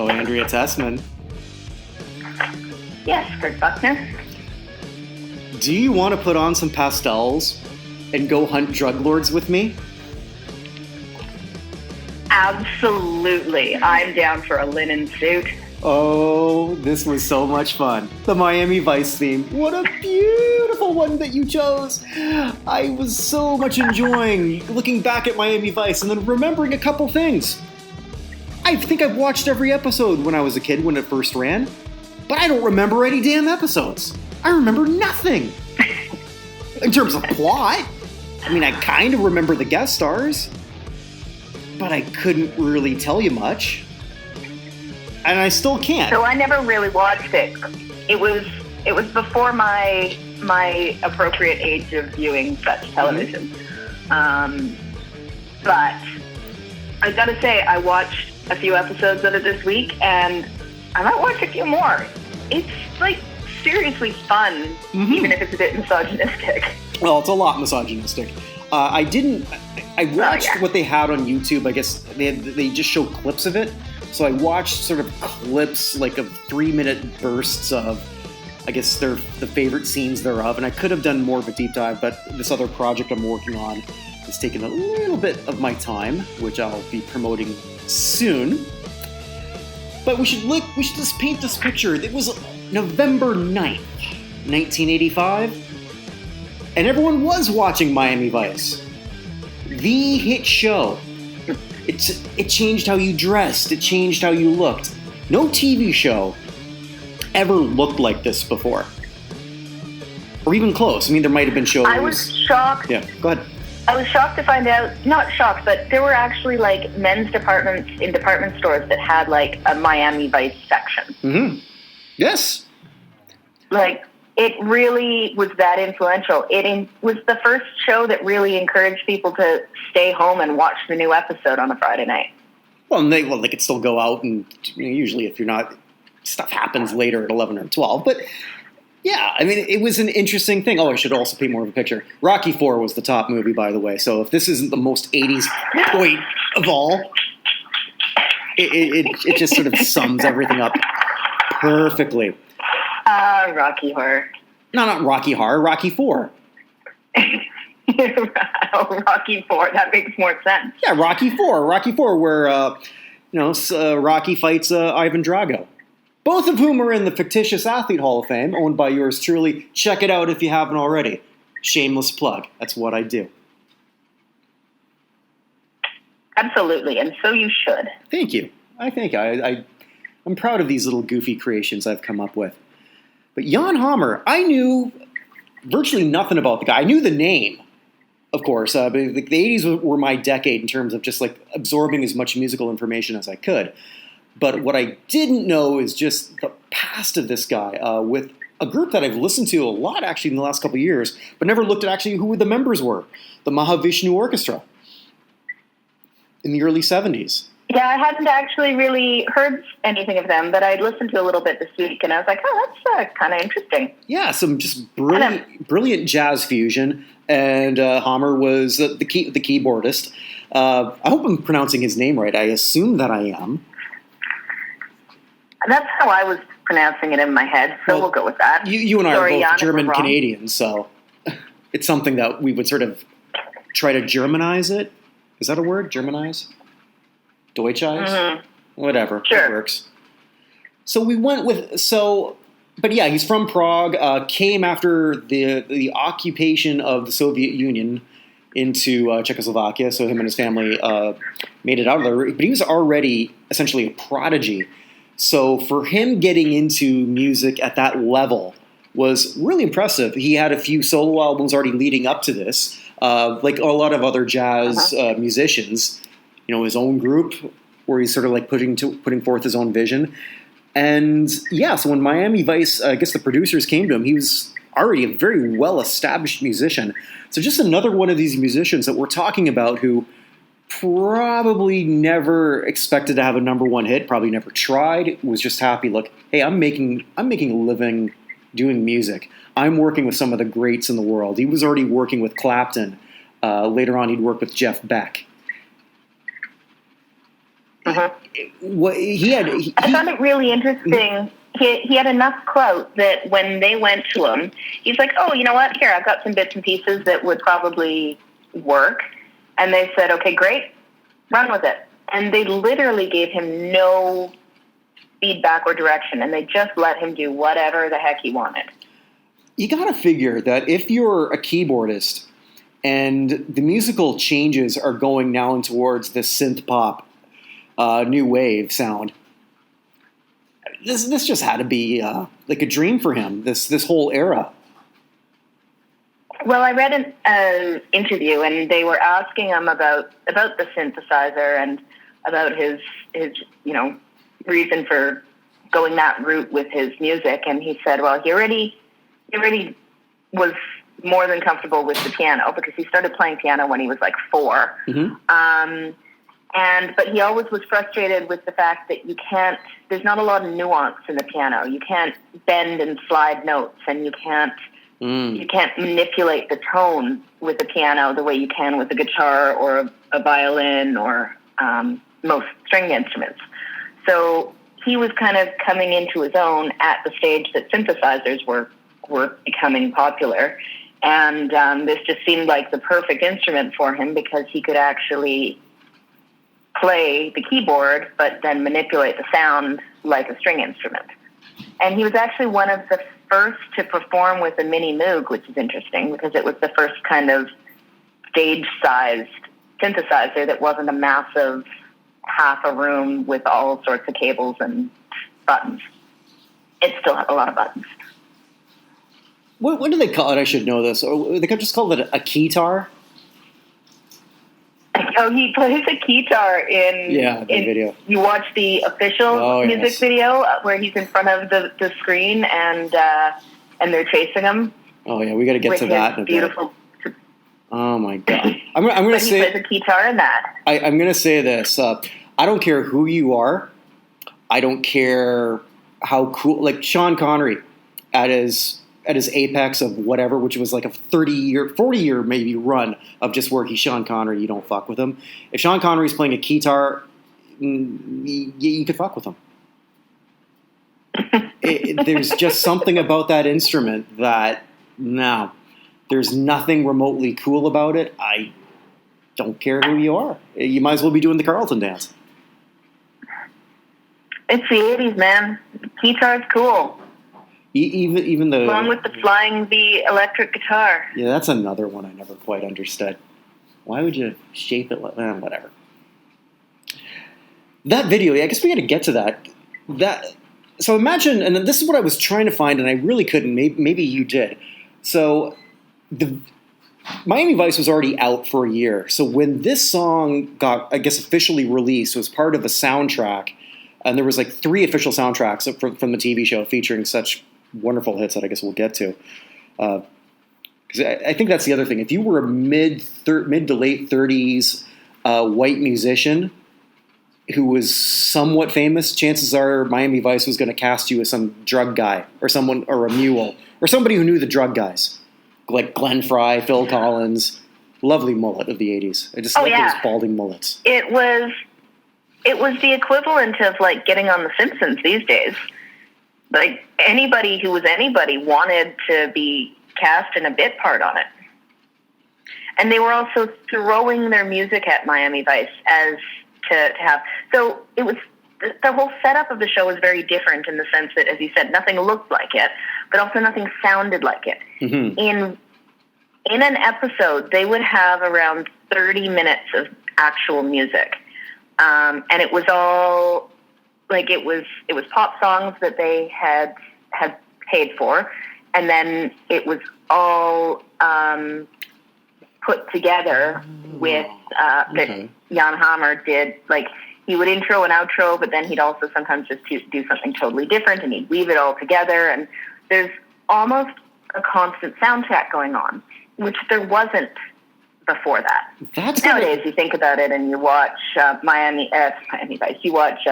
Oh, Andrea Tessmann. Yes, Kirk Buchner. Do you want to put on some pastels and go hunt drug lords with me? Absolutely. I'm down for a linen suit. Oh, this was so much fun. The Miami Vice theme. What a beautiful one that you chose. I was so much enjoying looking back at Miami Vice and then remembering a couple things. I think I've watched every episode when I was a kid when it first ran, but I don't remember any damn episodes. I remember nothing. In terms of plot, I mean, I kind of remember the guest stars, but I couldn't really tell you much. And I still can't. So I never really watched it. It was before my appropriate age of viewing such television. Mm-hmm. But I gotta say, I watched a few episodes of it this week, and I might watch a few more. It's like seriously fun, even if it's a bit misogynistic. Well, it's a lot misogynistic. I watched what they had on YouTube. I guess they just show clips of it. So I watched sort of clips, like of 3-minute bursts of, I guess, the favorite scenes thereof. And I could have done more of a deep dive, but this other project I'm working on has taken a little bit of my time, which I'll be promoting soon. But we should just paint this picture. It was November 9th, 1985, and everyone was watching Miami Vice. The hit show. It changed how you dressed. It changed how you looked. No TV show ever looked like this before. Or even close. I mean, there might have been shows. I was shocked. Yeah, go ahead. I was shocked to find out, not shocked, but there were actually like men's departments in department stores that had like a Miami Vice section. Mm-hmm. Yes. Like, it really was that influential. It was the first show that really encouraged people to stay home and watch the new episode on a Friday night. Well, they could still go out, and usually if you're not, stuff happens later at 11 or 12. But yeah, I mean, it was an interesting thing. Oh, I should also paint more of a picture. Rocky IV was the top movie, by the way. So if this isn't the most 80s point of all, it just sort of sums everything up perfectly. Rocky Horror. No, not Rocky Horror. Rocky IV. Rocky IV. That makes more sense. Yeah, Rocky IV. Rocky IV, where Rocky fights Ivan Drago. Both of whom are in the fictitious Athlete Hall of Fame, owned by yours truly. Check it out if you haven't already. Shameless plug. That's what I do. Absolutely, and so you should. Thank you. I'm proud of these little goofy creations I've come up with. But Jan Hammer, I knew virtually nothing about the guy. I knew the name, of course. But the 80s were my decade in terms of just like absorbing as much musical information as I could. But what I didn't know is just the past of this guy with a group that I've listened to a lot actually in the last couple of years, but never looked at actually who the members were. The Mahavishnu Orchestra in the early 70s. Yeah, I hadn't actually really heard anything of them, but I'd listened to a little bit this week, and I was like, oh, that's kind of interesting. Yeah, some just brilliant jazz fusion, and Hammer was the keyboardist. I hope I'm pronouncing his name right. I assume that I am. That's how I was pronouncing it in my head, so we'll go with that. You and I are both German-Canadians, so it's something that we would sort of try to Germanize it. Is that a word? Germanize? Deutschize? Mm-hmm. Whatever. Sure. It works. So we went with... But yeah, he's from Prague, came after the occupation of the Soviet Union into Czechoslovakia, so him and his family made it out of there. But he was already essentially a prodigy. So for him getting into music at that level was really impressive. He had a few solo albums already leading up to this, like a lot of other jazz musicians. His own group, where he's sort of like putting forth his own vision. And yeah, so when Miami Vice, I guess the producers came to him, he was already a very well-established musician. So just another one of these musicians that we're talking about who probably never expected to have a number one hit, probably never tried, was just happy, look, hey, I'm making a living doing music. I'm working with some of the greats in the world. He was already working with Clapton. Later on, he'd work with Jeff Beck. what he had. I found it really interesting. He had enough clout that when they went to him, he's like, "Oh, you know what? Here, I've got some bits and pieces that would probably work." And they said, "Okay, great, run with it." And they literally gave him no feedback or direction, and they just let him do whatever the heck he wanted. You got to figure that if you're a keyboardist and the musical changes are going now towards the synth pop, new wave sound, this just had to be like a dream for him. This whole era. Well, I read an interview, and they were asking him about the synthesizer and about his reason for going that route with his music, and he said, well, he already was more than comfortable with the piano because he started playing piano when he was like 4. Mm-hmm. But he always was frustrated with the fact that there's not a lot of nuance in the piano. You can't bend and slide notes, and you can't manipulate the tone with the piano the way you can with a guitar or a violin or most string instruments. So he was kind of coming into his own at the stage that synthesizers were becoming popular. And this just seemed like the perfect instrument for him because he could actually play the keyboard but then manipulate the sound like a string instrument. And he was actually one of the first to perform with a mini Moog, which is interesting because it was the first kind of stage-sized synthesizer that wasn't a massive half a room with all sorts of cables and buttons. It still had a lot of buttons. What do they call it? I should know this. They could just call it a keytar. Oh, he plays a keytar in the video. You watch the official music video where he's in front of the screen and they're chasing him. Oh yeah, we got to get to that. In a beautiful. bit. Oh my god! I'm going to say he plays a guitar in that. I'm going to say this. I don't care who you are. I don't care how cool. Like Sean Connery at his apex of whatever, which was like a 40-year maybe run of just where he's Sean Connery, you don't fuck with him. If Sean Connery's playing a guitar, you could fuck with him. There's just something about that instrument that, no, there's nothing remotely cool about it. I don't care who you are. You might as well be doing the Carlton dance. It's the 80s, man. Guitar's cool. Even the along with the flying V electric guitar. Yeah, that's another one I never quite understood. Why would you shape it like whatever? That video, I guess we got to get to that. So imagine, and this is what I was trying to find, and I really couldn't. Maybe you did. So the Miami Vice was already out for a year. So when this song got, I guess, officially released, it was part of a soundtrack, and there was like 3 official soundtracks from the TV show featuring such wonderful hits that I guess we'll get to. Because I think that's the other thing. If you were a mid to late 30s white musician who was somewhat famous, chances are Miami Vice was going to cast you as some drug guy or someone or a mule or somebody who knew the drug guys, like Glenn Fry, Phil Collins. Lovely mullet of the 80s. I just love those balding mullets. It was the equivalent of like getting on The Simpsons these days. Like anybody who was anybody wanted to be cast in a bit part on it. And they were also throwing their music at Miami Vice as to have. So it was, the whole setup of the show was very different in the sense that, as you said, nothing looked like it, but also nothing sounded like it. Mm-hmm. In an episode, they would have around 30 minutes of actual music. And it was all, like it was pop songs that they had paid for, and then it was all put together with that Jan Hammer did. Like he would intro and outro, but then he'd also sometimes just do something totally different, and he'd weave it all together. And there's almost a constant soundtrack going on, which there wasn't before that. Nowadays, you think about it and you watch Miami Vice, you watch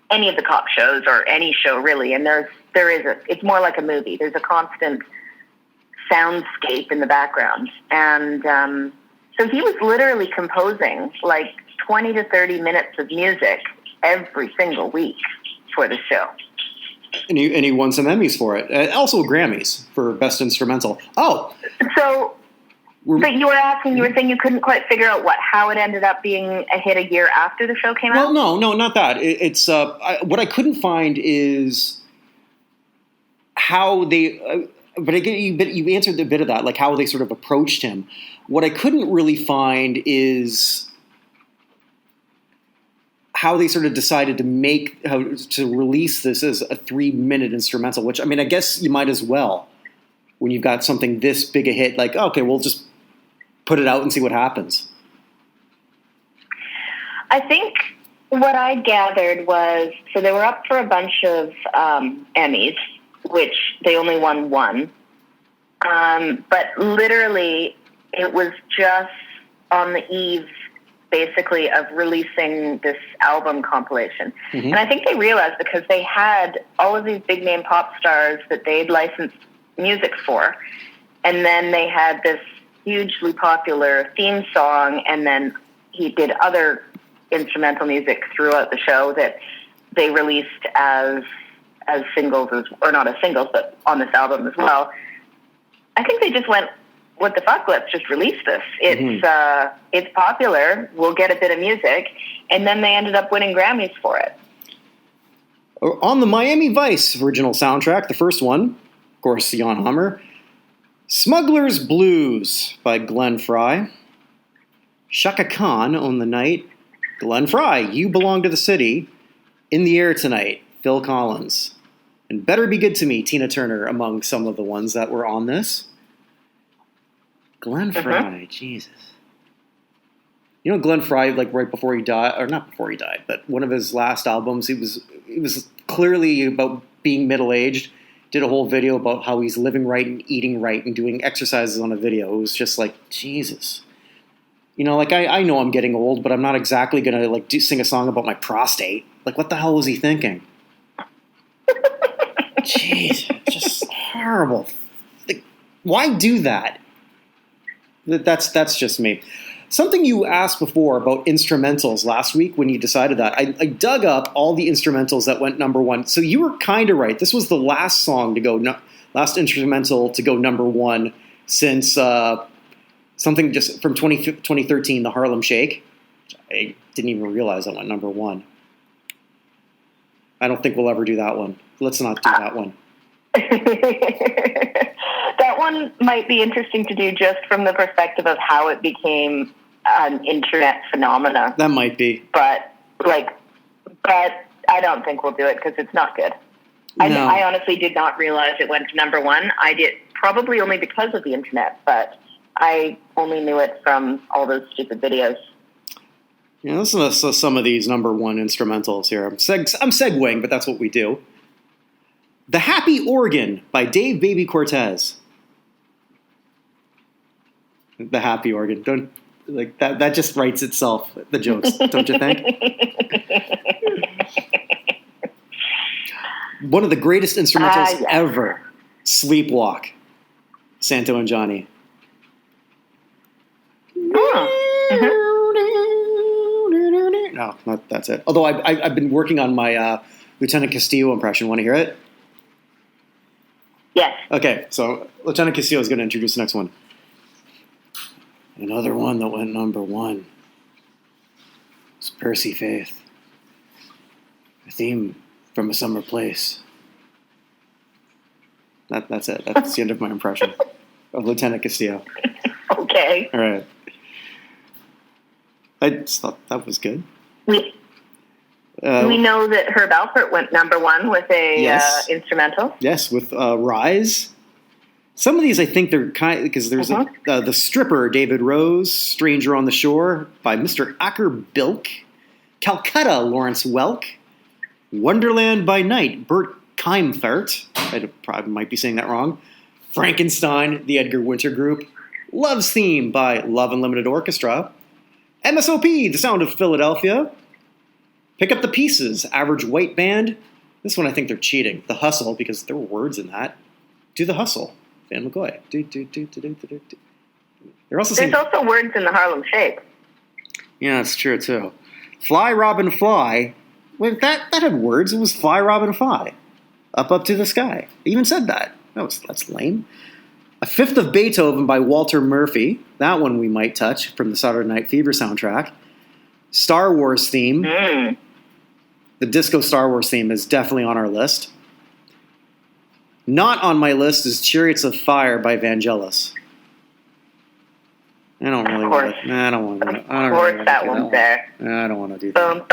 any of the cop shows or any show really, and it's more like a movie. There's a constant soundscape in the background, and so he was literally composing like 20 to 30 minutes of music every single week for the show. And he won some Emmys for it. Also Grammys for Best Instrumental. Oh! So, but you were saying you couldn't quite figure out how it ended up being a hit a year after the show came out? Well, no, not that. It's what I couldn't find is how they... but you answered a bit of that, like how they sort of approached him. What I couldn't really find is how they sort of decided to release this as a 3-minute instrumental, which, I mean, I guess you might as well when you've got something this big a hit, like, okay, we'll just put it out and see what happens. I think what I gathered was, so they were up for a bunch of Emmys, which they only won one. But literally, it was just on the eve, basically, of releasing this album compilation. Mm-hmm. And I think they realized, because they had all of these big name pop stars that they'd licensed music for, and then they had this hugely popular theme song, and then he did other instrumental music throughout the show that they released as singles, or not as singles, but on this album as well. I think they just went, what the fuck, let's just release this. It's popular, we'll get a bit of music, and then they ended up winning Grammys for it. On the Miami Vice original soundtrack, the first one, of course, Jan Hammer, Smuggler's Blues by Glenn Frey, Shaka Khan on the Night, Glenn Frey, You Belong to the City, In the Air Tonight, Phil Collins, and Better Be Good to Me, Tina Turner, among some of the ones that were on this. Glenn Frey, Jesus. You know, Glenn Frey, like right before he died, or not before he died, but one of his last albums, it was clearly about being middle-aged. Did a whole video about how he's living right and eating right and doing exercises on a video. It was just like, Jesus. You know, like I know I'm getting old, but I'm not exactly going to like sing a song about my prostate. Like, what the hell was he thinking? Jeez, just horrible. Like, why do that? That's just me. Something you asked before about instrumentals last week when you decided that. I dug up all the instrumentals that went number one. So you were kind of right. This was the last song to go, last instrumental to go number one since something just from 2013, the Harlem Shake. I didn't even realize that went number one. I don't think we'll ever do that one. Let's not do that one. That one might be interesting to do just from the perspective of how it became an internet phenomena. That might be. But I don't think we'll do it because it's not good. No. I honestly did not realize it went to number one. I did, probably only because of the internet, but I only knew it from all those stupid videos. Yeah, listen to some of these number one instrumentals here. I'm segueing, but that's what we do. The Happy Organ by Dave Baby Cortez. The Happy Organ. Don't like that. That just writes itself. The jokes, don't you think? One of the greatest instrumentals ever. Sleepwalk. Santo and Johnny. No, that's it. Although I've been working on my Lieutenant Castillo impression. Want to hear it? Yes. Okay, so Lieutenant Castillo is going to introduce the next one. Another one that went number one. It's Percy Faith. A theme from a summer place. That's it. That's the end of my impression of Lieutenant Castillo. Okay. All right. I just thought that was good. We know that Herb Alpert went number one with a instrumental. Yes, with Rise. Some of these I think they're kind because there's The Stripper, David Rose, Stranger on the Shore by Mr. Acker Bilk, Calcutta, Lawrence Welk, Wonderland by Night, Bert Keimfert, I probably might be saying that wrong, Frankenstein, the Edgar Winter Group, Love's Theme by Love Unlimited Orchestra, MSOP, The Sound of Philadelphia, Pick Up the Pieces, Average White Band. This one I think they're cheating. The Hustle, because there were words in that. Do the Hustle. Van McCoy. There's also words in the Harlem Shake. Yeah, that's true too. Fly, Robin, fly. Wait, that had words. It was fly, Robin, fly. Up to the sky. It even said that. That's lame. A Fifth of Beethoven by Walter Murphy. That one we might touch from the Saturday Night Fever soundtrack. Star Wars theme. The disco Star Wars theme is definitely on our list. Not on my list is Chariots of Fire by Vangelis. I don't really want to. I don't want to. Of course, that one's there. I don't want to do that.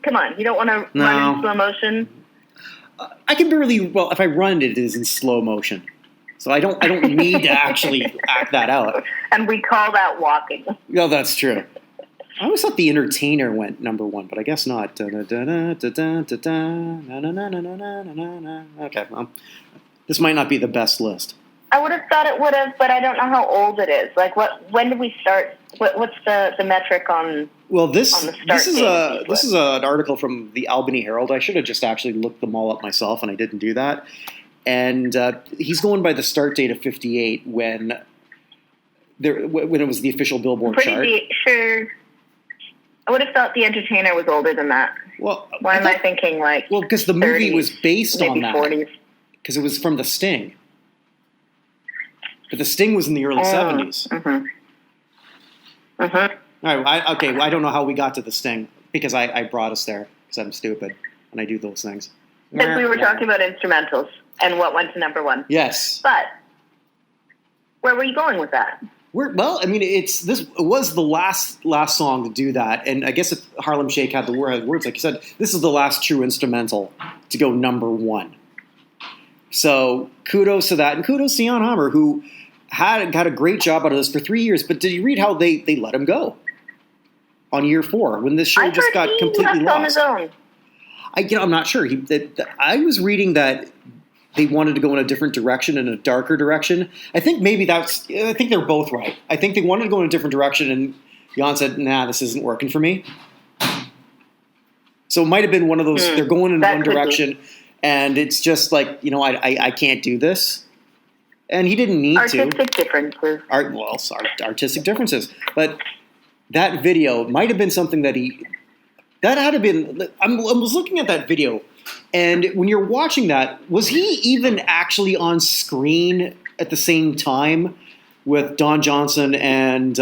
Come on, you don't want to run in slow motion? I can barely. Well, if I run it is in slow motion, so I don't need to actually act that out. And we call that walking. No, that's true. I always thought The Entertainer went number one, but I guess not. Okay, well, this might not be the best list. I would have thought it would have, but I don't know how old it is. Like, when did we start? What's the metric on? Well, this is an article from the Albany Herald. I should have just actually looked them all up myself, and I didn't do that. And he's going by the start date of '58 when it was the official Billboard chart. Sure. I would have thought The Entertainer was older than that. Well, why am I thinking like? Well, because the movie 30s, was based on that. 40s. Because it was from The Sting. But The Sting was in the early 70s. Mm-hmm. Mm-hmm. All right, I don't know how we got to The Sting because I brought us there because I'm stupid and I do those things. Because we were talking about instrumentals and what went to number one. Yes. But where were you going with that? It was the last song to do that, and I guess if Harlem Shake had words, like you said, this is the last true instrumental to go number one. So kudos to that, and kudos to Jan Hammer, who had a great job out of this for 3 years. But did you read how they let him go on year 4 when this show just got completely lost? On his own. I'm not sure. I was reading that they wanted to go in a different direction, in a darker direction. I think they're both right. I think they wanted to go in a different direction, and Jan said, "Nah, this isn't working for me." So it might have been one of those. They're going in one direction, and it's just like I can't do this, and he didn't need artistic differences. Artistic differences, but that video might have been something that had been. I was looking at that video. And when you're watching that, was he even actually on screen at the same time with Don Johnson and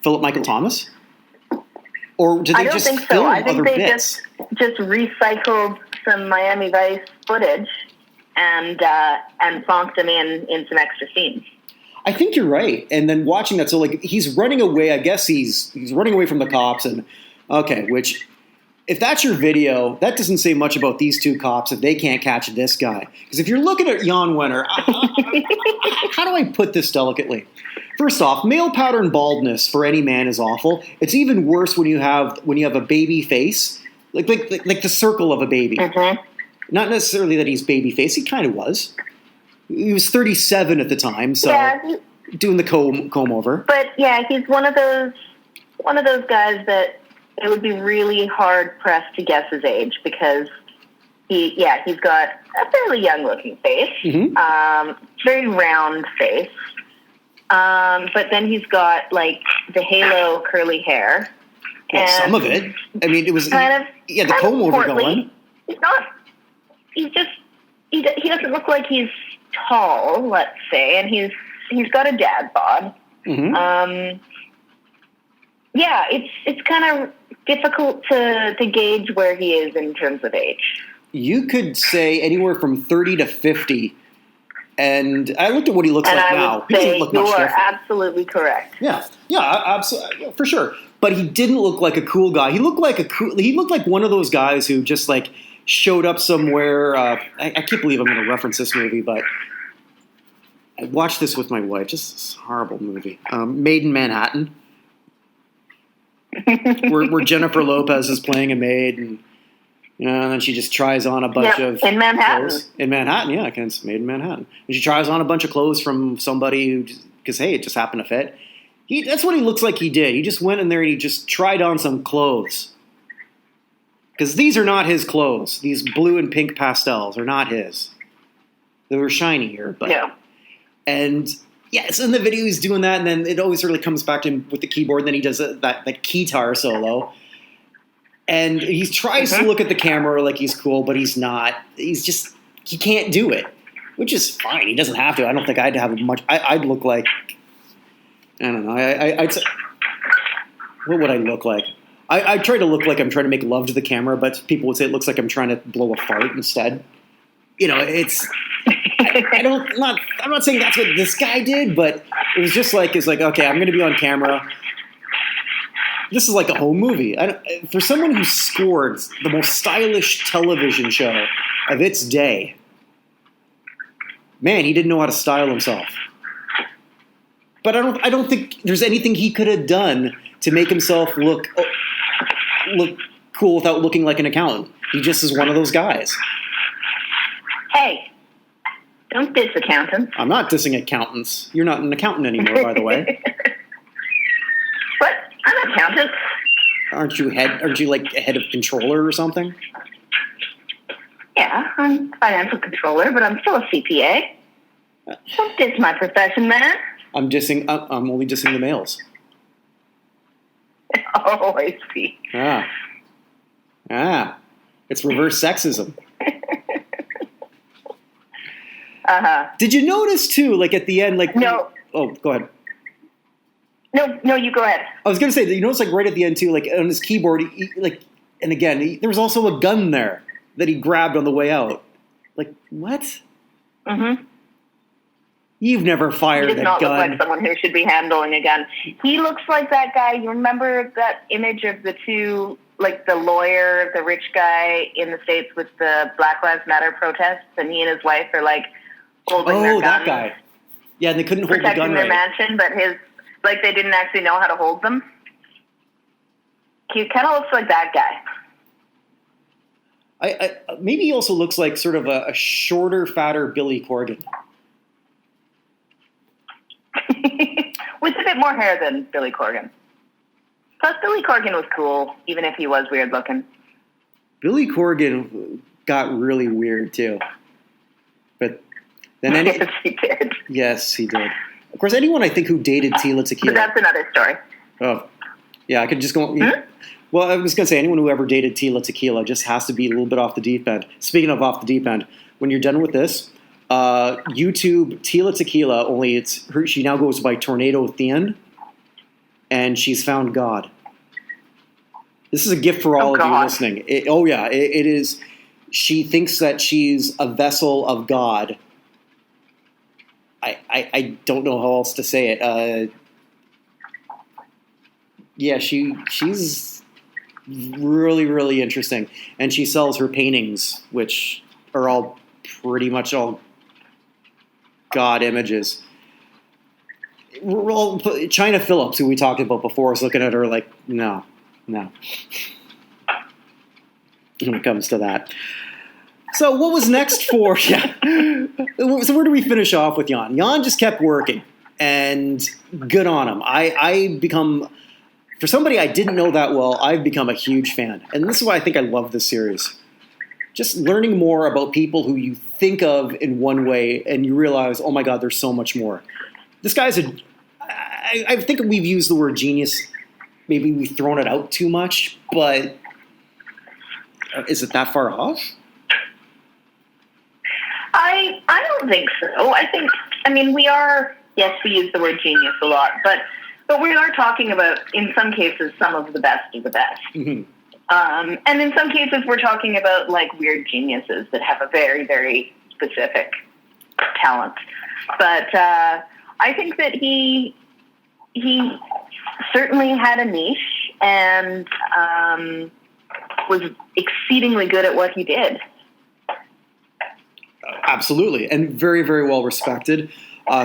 Philip Michael Thomas? Or did they just film other bits? I think they just recycled some Miami Vice footage and plonked him in some extra scenes. I think you're right. And then watching that, so like he's running away. I guess he's running away from the cops. And which. If that's your video, that doesn't say much about these two cops if they can't catch this guy. Because if you're looking at Jan Wenner, how do I put this delicately? First off, male pattern baldness for any man is awful. It's even worse when you have a baby face, like the circle of a baby. Mm-hmm. Not necessarily that he's baby face. He kind of was. He was 37 at the time, so doing the comb over. But yeah, he's one of those guys that. It would be really hard pressed to guess his age because he's got a fairly young looking face, very round face, but then he's got like the halo curly hair. Well, some of it. I mean, it was the comb over going. He doesn't look like he's tall, let's say, and he's got a dad bod. Mm-hmm. It's kind of difficult to gauge where he is in terms of age. You could say anywhere from 30 to 50. And I looked at what he looks like now. He doesn't look much different. You are absolutely correct. Yeah, absolutely, for sure. But he didn't look like a cool guy. He looked like one of those guys who just like showed up somewhere. I can't believe I'm going to reference this movie, but I watched this with my wife. Just this horrible movie, Maid in Manhattan. where Jennifer Lopez is playing a maid, and then she just tries on a bunch of in Manhattan. Clothes. In Manhattan, yeah, it's Made in Manhattan. And she tries on a bunch of clothes from somebody because it just happened to fit. That's what he looks like he did. He just went in there and he just tried on some clothes. Because these are not his clothes. These blue and pink pastels are not his. They were shinier, but yeah. And Yes, in the video he's doing that, and then it always sort of comes back to him with the keyboard, and then he does that guitar solo. And he tries to look at the camera like he's cool, but he's not. He can't do it, which is fine. He doesn't have to. I don't think I'd have much. I'd look like, I don't know. What would I look like? I try to look like I'm trying to make love to the camera, but people would say it looks like I'm trying to blow a fart instead. It's. I'm not saying that's what this guy did, but it was just like, okay, I'm going to be on camera. This is like a home movie. For someone who scored the most stylish television show of its day, man, he didn't know how to style himself. But I don't think there's anything he could have done to make himself look cool without looking like an accountant. He just is one of those guys. Hey, don't diss accountants. I'm not dissing accountants. You're not an accountant anymore, by the way. What? I'm an accountant. Aren't you like a head of controller or something? Yeah, I'm financial controller, but I'm still a CPA. Don't diss my profession, man. I'm only dissing the males. Oh, I see. It's reverse sexism. Did you notice too, like at the end, like no? Oh, go ahead. No, you go ahead. I was gonna say that you notice, like right at the end too, like on his keyboard, and again, there was also a gun there that he grabbed on the way out. Like what? Mm-hmm. You've never fired a gun. He does not look like someone who should be handling a gun. He looks like that guy. You remember that image of the two, like the lawyer, the rich guy in the States with the Black Lives Matter protests, and he and his wife are like holding their guns. Oh, that guy. Yeah, and they couldn't hold the gun protecting their right. mansion, but they didn't actually know how to hold them. He kind of looks like that guy. Maybe he also looks like sort of a shorter, fatter Billy Corgan. With a bit more hair than Billy Corgan. Plus, Billy Corgan was cool, even if he was weird looking. Billy Corgan got really weird, too. But then yes, he did. Yes, he did. Of course, anyone I think who dated Tila Tequila. But that's another story. Oh, yeah, I could just go. Well, I was going to say, anyone who ever dated Tila Tequila just has to be a little bit off the deep end. Speaking of off the deep end, when you're done with this, YouTube Tila Tequila, only she now goes by Tornado Thien, and she's found God. This is a gift for all of you listening. It is. She thinks that she's a vessel of God. I don't know how else to say it. She's really, really interesting. And she sells her paintings, which are all pretty much all God images. China Phillips, who we talked about before, is looking at her like, no. When it comes to that. So what was next for... Yeah. So where do we finish off with Jan? Jan just kept working, and good on him. I become... For somebody I didn't know that well, I've become a huge fan. And this is why I think I love this series. Just learning more about people who you think of in one way, and you realize, oh my God, there's so much more. This guy's I think we've used the word genius. Maybe we've thrown it out too much, but is it that far off? I don't think so. We use the word genius a lot, but we are talking about, in some cases, some of the best of the best. Mm-hmm. And in some cases, we're talking about like weird geniuses that have a very, very specific talent. But I think that he certainly had a niche and was exceedingly good at what he did. Absolutely, and very, very well respected.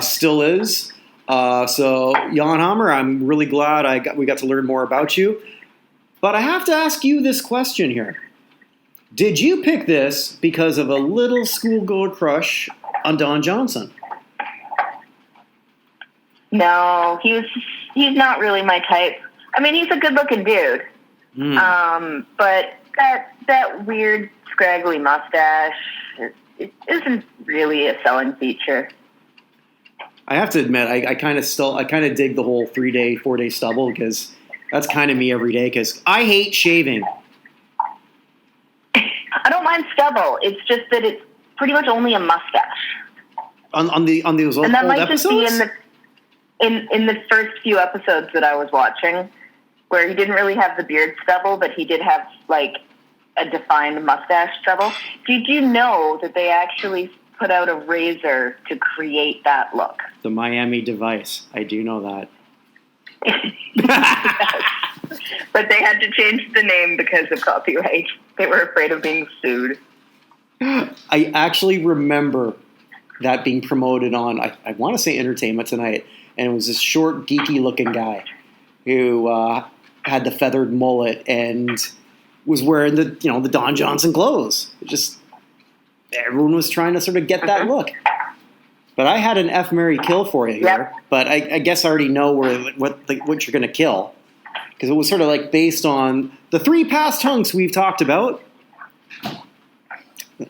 Still is. So, Jan Hammer, I'm really glad we got to learn more about you. But I have to ask you this question here. Did you pick this because of a little schoolgirl crush on Don Johnson? No, he's not really my type. I mean, he's a good-looking dude. But that weird, scraggly mustache, it isn't really a selling feature. I have to admit, I kind of dig the whole 3-day, 4-day stubble because that's kind of me every day. Because I hate shaving. I don't mind stubble. It's just that it's pretty much only a mustache. On those old and that might episodes? just be in the first few episodes that I was watching, where he didn't really have the beard stubble, but he did have like a defined mustache stubble. Did you know that they actually put out a razor to create that look? The Miami device. I do know that. But they had to change the name because of copyright. They were afraid of being sued. I actually remember that being promoted on, I want to say Entertainment Tonight, and it was this short, geeky-looking guy who had the feathered mullet and was wearing the Don Johnson clothes. Just everyone was trying to sort of get that look. But I had an F, Marry, Kill for you here. Yep. But I guess I already know what you're going to kill. Because it was sort of like based on the 3 past hunks we've talked about. I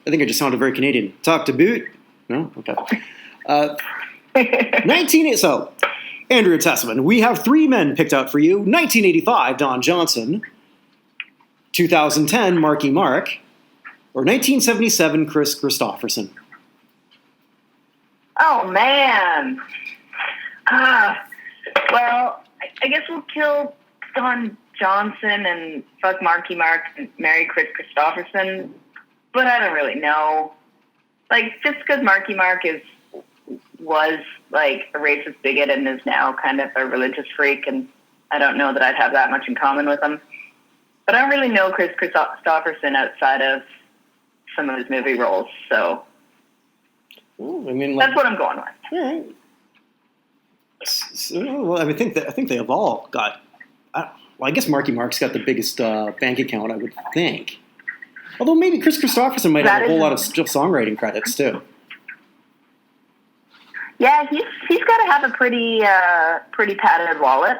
think I just sounded very Canadian. Talk to boot. No? Okay. So, Andrea Tessmann, we have 3 men picked out for you. 1985, Don Johnson. 2010, Marky Mark. Or 1977, Chris Christopherson. Oh, man. Well, I guess we'll kill Don Johnson and fuck Marky Mark and marry Chris Christopherson. But I don't really know. Like, just because Marky Mark was like a racist bigot and is now kind of a religious freak, and I don't know that I'd have that much in common with him. But I don't really know Chris Christopherson outside of some of his movie roles, so Ooh, I mean, that's what I'm going with. All right. So, well, I think they have all got. I guess Marky Mark's got the biggest bank account, I would think. Although maybe Chris Christopherson might have a whole lot of songwriting credits too. Yeah, he's got to have a pretty padded wallet.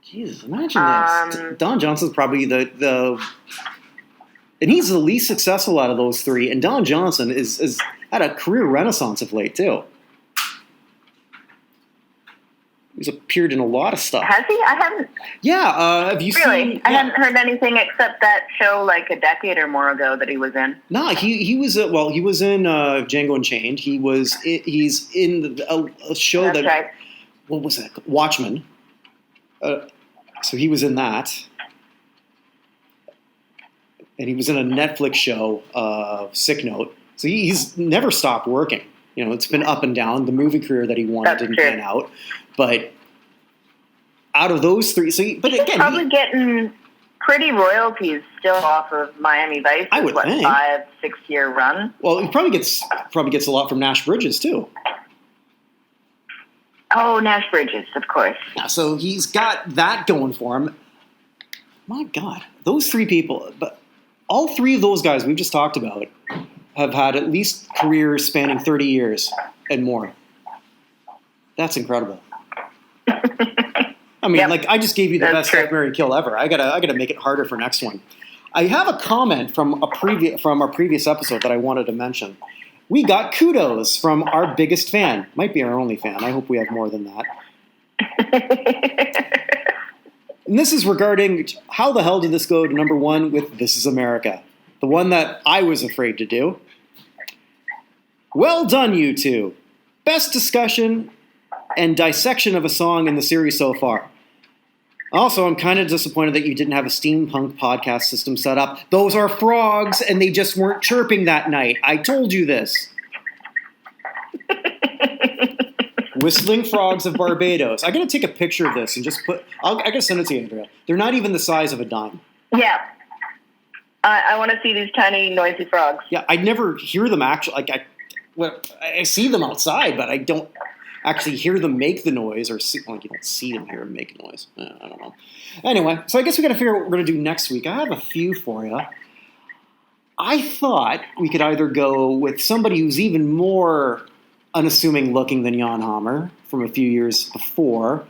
Jesus, imagine this. Don Johnson's probably the and he's the least successful out of those 3. And Don Johnson is had a career renaissance of late too. He's appeared in a lot of stuff. Has he? I haven't. Yeah, have you seen? Really? I hadn't heard anything except that show like a decade or more ago that he was in. No, he was he was in Django Unchained. He's in a show That's right. What was that? Watchmen. So he was in that, and he was in a Netflix show, Sick Note. So he's never stopped working. It's been up and down. The movie career that he wanted didn't pan out. But out of those 3, but again, he's probably getting pretty royalties still off of Miami Vice. I would think 5-6 year run. Well, he probably gets a lot from Nash Bridges too. Oh, Nash Bridges, of course. Yeah, so he's got that going for him. My God, those 3 people, but all 3 of those guys we've just talked about have had at least careers spanning 30 years and more. That's incredible. I mean, I just gave you the best F, Marry, Kill ever. I gotta make it harder for next one. I have a comment from our previous episode that I wanted to mention. We got kudos from our biggest fan. Might be our only fan. I hope we have more than that. And this is regarding how the hell did this go to number 1 with This Is America? The one that I was afraid to do. Well done, you 2. Best discussion and dissection of a song in the series so far. Also, I'm kind of disappointed that you didn't have a steampunk podcast system set up. Those are frogs, and they just weren't chirping that night. I told you this. Whistling Frogs of Barbados. I gotta take a picture of this and just I gotta send it to you, Andrea. They're not even the size of a dime. Yeah. I want to see these tiny, noisy frogs. Yeah, I never hear them actually. I see them outside, but I don't actually hear them make the noise, or see, you don't see them hear them make noise. I don't know. Anyway, so I guess we got to figure out what we're going to do next week. I have a few for you. I thought we could either go with somebody who's even more unassuming looking than Jan Hammer from a few years before,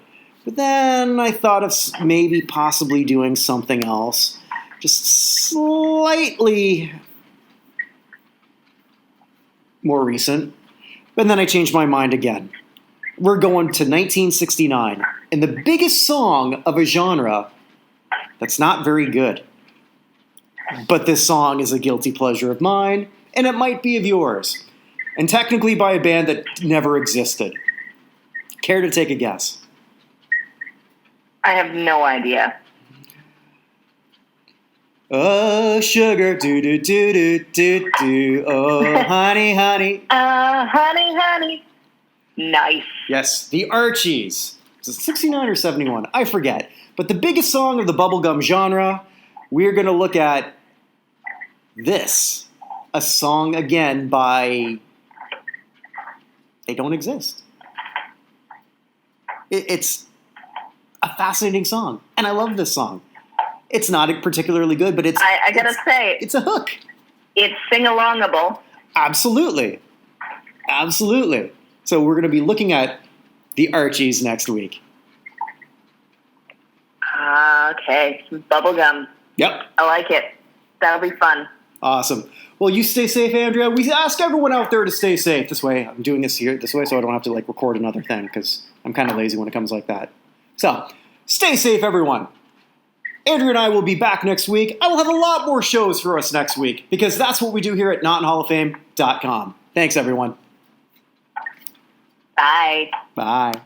but then I thought of maybe possibly doing something else, just slightly more recent, but then I changed my mind again. we're going to 1969. And the biggest song of a genre that's not very good. But this song is a guilty pleasure of mine, and it might be of yours. And technically by a band that never existed. Care to take a guess? I have no idea. Oh, sugar, do. Oh, honey, honey. Honey, honey. Nice. Yes, the Archies. Is it 69 or 71? I forget. But the biggest song of the bubblegum genre, we're going to look at this. A song, again, by... They don't exist. It's a fascinating song, and I love this song. It's not particularly good, but I gotta say, it's a hook. It's sing-alongable. Absolutely. Absolutely. So we're going to be looking at the Archies next week. Okay, bubblegum. Yep. I like it. That'll be fun. Awesome. Well, you stay safe, Andrea. We ask everyone out there to stay safe. This way, I'm doing this way so I don't have to record another thing because I'm kind of lazy when it comes like that. So, stay safe, everyone. Andrea and I will be back next week. I will have a lot more shows for us next week because that's what we do here at NotInHallOfFame.com. Thanks, everyone. Bye. Bye.